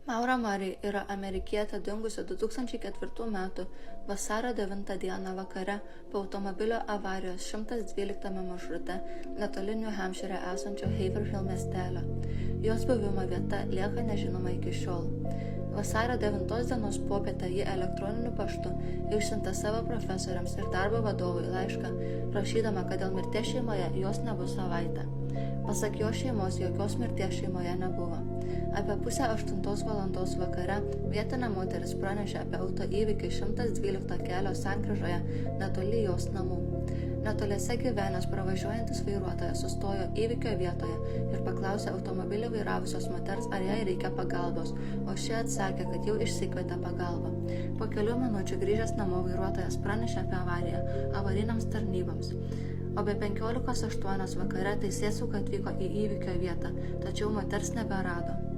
Maura Murray yra amerikietė dingusi 2004 m. vasario 9 d. vakare po automobilio avarijos 112 maršrute netoli New Hampshire esančio Haverhill miestelio. Jos buvimo vieta lieka nežinoma iki šiol. Vasario 9 dienos popietę ji elektroniniu paštu išsiuntė savo profesoriams ir darbo vadovui laišką, prašydama, kad dėl mirties šeimoje jos nebus savaitę. Pasak jo šeimos, jokios mirties šeimoje nebuvo. Apie 7:30 valandos vakare vietinė moteris pranešė apie autoįvykį 112 kelio sankryžoje netoli jos namų. Netoliese gyvenęs pravažiuojantis vairuotojas sustojo įvykio vietoje ir paklausė automobilį vairavusios moters, ar jai reikia pagalbos, o ši atsakė, kad jau išsikvietė pagalbą. Po kelių minučių grįžęs namo vairuotojas pranešė apie avariją avariniams tarnyboms. O be 15:08 vakare teisėsauga atvyko į įvykio vietą, tačiau moters neberado.